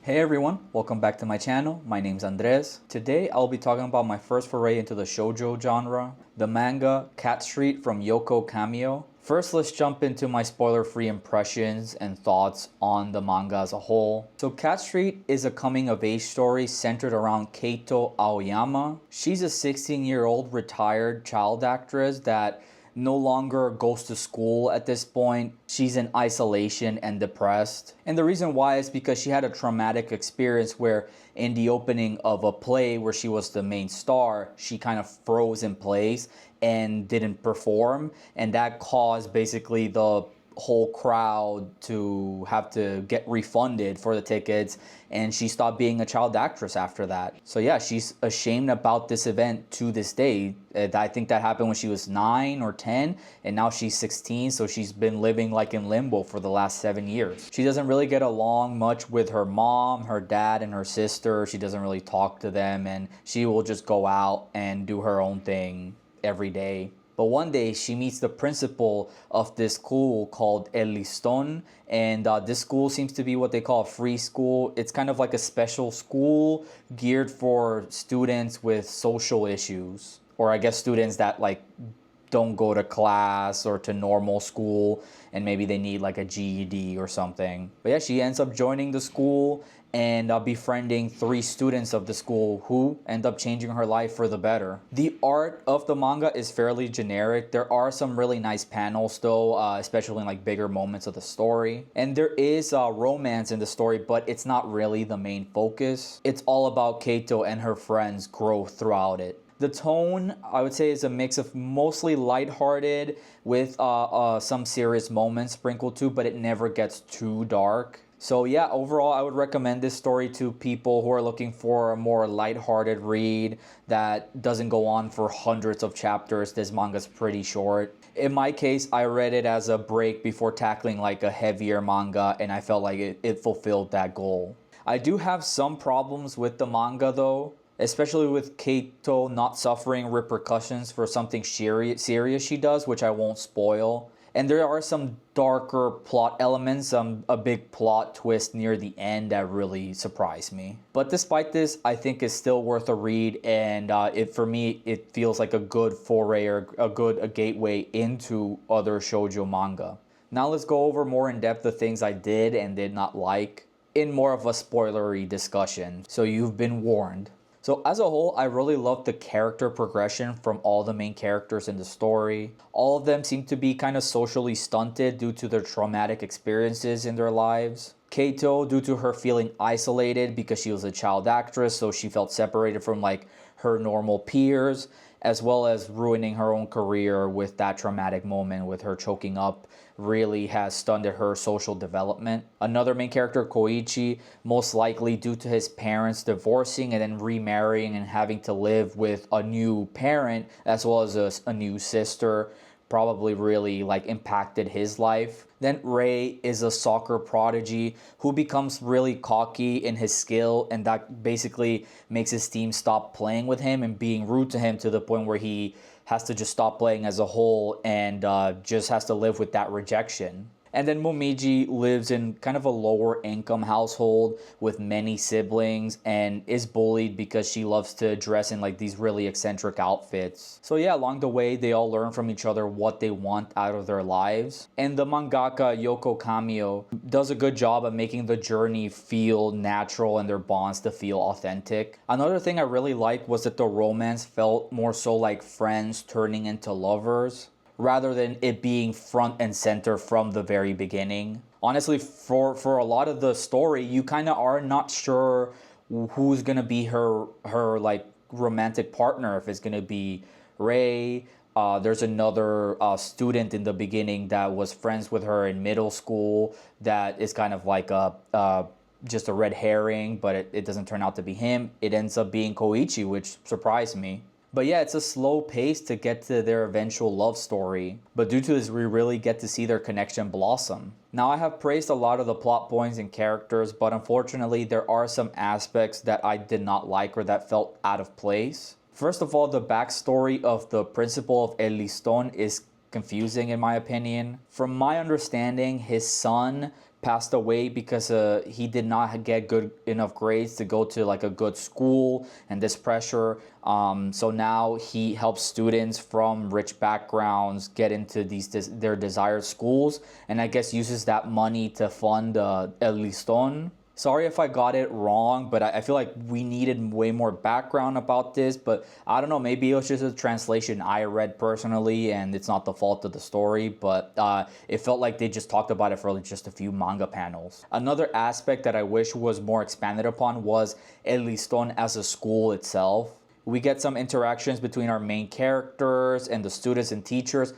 Hey everyone, welcome back to my channel. My name's Andres. Today I'll be talking about my first foray into the shoujo genre, the manga Cat Street from Yoko Kamio. First, let's jump into my spoiler-free impressions and thoughts on the manga as a whole. So Cat Street is a coming-of-age story centered around Keito Aoyama. She's a 16-year-old retired child actress that no longer goes to school at this point. She's in isolation and depressed. And the reason why is because she had a traumatic experience where in the opening of a play where she was the main star, she kind of froze in place and didn't perform. And that caused basically the whole crowd to have to get refunded for the tickets, and she stopped being a child actress after that. So yeah, she's ashamed about this event to this day. I think that happened when she was 9 or 10, and now she's 16, so she's been living like in limbo for the last 7 years. She doesn't really get along much with her mom, her dad, and her sister. She doesn't really talk to them, and she will just go out and do her own thing every day. But one day she meets the principal of this school called El Liston, and this school seems to be what they call a free school. It's kind of like a special school geared for students with social issues, or I guess students that like don't go to class or to normal school, and maybe they need like a GED or something. But yeah, she ends up joining the school and befriending 3 students of the school who end up changing her life for the better. The art of the manga is fairly generic. There are some really nice panels though, especially in like bigger moments of the story. And there is romance in the story, but it's not really the main focus. It's all about Keito and her friends' growth throughout it. The tone, I would say, is a mix of mostly lighthearted with some serious moments sprinkled too, but it never gets too dark. So yeah, overall, I would recommend this story to people who are looking for a more lighthearted read that doesn't go on for hundreds of chapters. This manga's pretty short. In my case, I read it as a break before tackling like a heavier manga, and I felt like it fulfilled that goal. I do have some problems with the manga though, especially with Keito not suffering repercussions for something serious she does, which I won't spoil. And there are some darker plot elements, a big plot twist near the end that really surprised me. But despite this, I think it's still worth a read, and for me, it feels like a good foray or a gateway into other shoujo manga. Now let's go over more in depth the things I did and did not like in more of a spoilery discussion, so you've been warned. So as a whole, I really loved the character progression from all the main characters in the story. All of them seem to be kind of socially stunted due to their traumatic experiences in their lives. Keito, due to her feeling isolated because she was a child actress, so she felt separated from like her normal peers, as well as ruining her own career with that traumatic moment with her choking up, really has stunted her social development. Another main character, Koichi, most likely due to his parents divorcing and then remarrying and having to live with a new parent as well as a new sister, probably really like impacted his life. Then Ray is a soccer prodigy who becomes really cocky in his skill, and that basically makes his team stop playing with him and being rude to him to the point where he has to just stop playing as a whole and just has to live with that rejection. And then Momiji lives in kind of a lower income household with many siblings and is bullied because she loves to dress in like these really eccentric outfits. So yeah, along the way, they all learn from each other what they want out of their lives. And the mangaka Yoko Kamio does a good job of making the journey feel natural and their bonds to feel authentic. Another thing I really liked was that the romance felt more so like friends turning into lovers, rather than it being front and center from the very beginning. Honestly, for a lot of the story, you kind of are not sure who's gonna be her like romantic partner. If it's gonna be Ray. There's another student in the beginning that was friends with her in middle school that is kind of like just a red herring, but it doesn't turn out to be him. It ends up being Koichi, which surprised me. But yeah, it's a slow pace to get to their eventual love story. But due to this, we really get to see their connection blossom. Now, I have praised a lot of the plot points and characters, but unfortunately, there are some aspects that I did not like or that felt out of place. First of all, the backstory of the principal of El Liston is confusing in my opinion. From my understanding, his son passed away because he did not get good enough grades to go to like a good school, and this pressure. So now he helps students from rich backgrounds get into their desired schools, and I guess uses that money to fund El Liston. Sorry if I got it wrong, but I feel like we needed way more background about this. But I don't know, maybe it was just a translation I read personally, and it's not the fault of the story. But it felt like they just talked about it for just a few manga panels. Another aspect that I wish was more expanded upon was El Liston as a school itself. We get some interactions between our main characters and the students and teachers,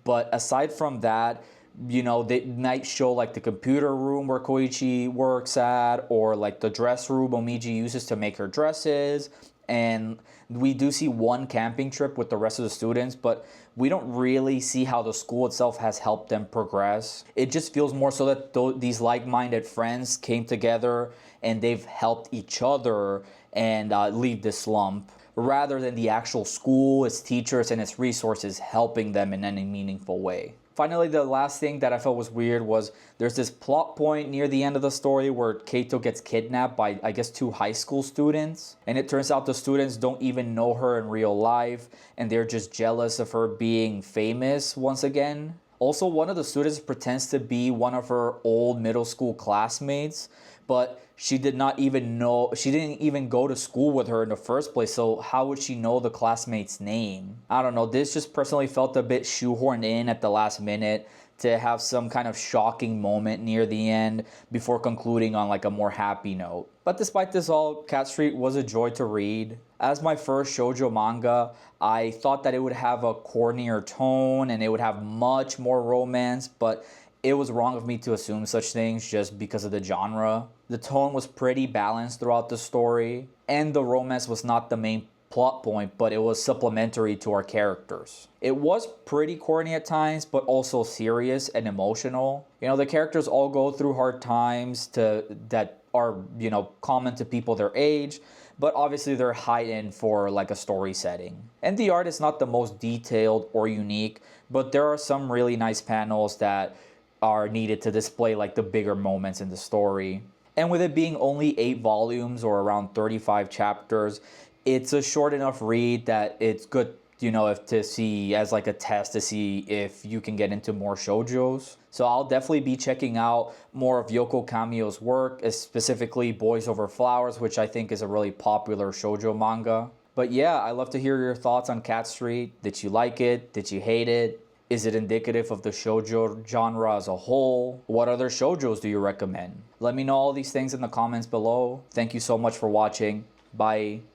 but aside from that, you know, they might show like the computer room where Koichi works at, or like the dress room Omiji uses to make her dresses. And we do see one camping trip with the rest of the students, but we don't really see how the school itself has helped them progress. It just feels more so that these like-minded friends came together and they've helped each other and leave the slump, rather than the actual school, its teachers, and its resources helping them in any meaningful way. Finally, the last thing that I felt was weird was there's this plot point near the end of the story where Keito gets kidnapped by, I guess, 2 high school students. And it turns out the students don't even know her in real life, and they're just jealous of her being famous once again. Also, one of the students pretends to be one of her old middle school classmates, but she didn't even go to school with her in the first place, so how would she know the classmate's name? I don't know, this just personally felt a bit shoehorned in at the last minute to have some kind of shocking moment near the end before concluding on like a more happy note. But despite this all, Cat Street was a joy to read. As my first shoujo manga, I thought that it would have a cornier tone and it would have much more romance, but it was wrong of me to assume such things just because of the genre. The tone was pretty balanced throughout the story, and the romance was not the main plot point, but it was supplementary to our characters. It was pretty corny at times, but also serious and emotional. You know, the characters all go through hard times that are, you know, common to people their age, but obviously they're heightened for like a story setting. And the art is not the most detailed or unique, but there are some really nice panels that are needed to display like the bigger moments in the story. And with it being only 8 volumes or around 35 chapters, it's a short enough read that it's good, you know, if to see as like a test to see if you can get into more shoujos. So I'll definitely be checking out more of Yoko Kamio's work, specifically Boys Over Flowers, which I think is a really popular shoujo manga. But yeah, I'd love to hear your thoughts on Cat Street. Did you like it? Did you hate it? Is it indicative of the shoujo genre as a whole? What other shoujos do you recommend? Let me know all these things in the comments below. Thank you so much for watching. Bye.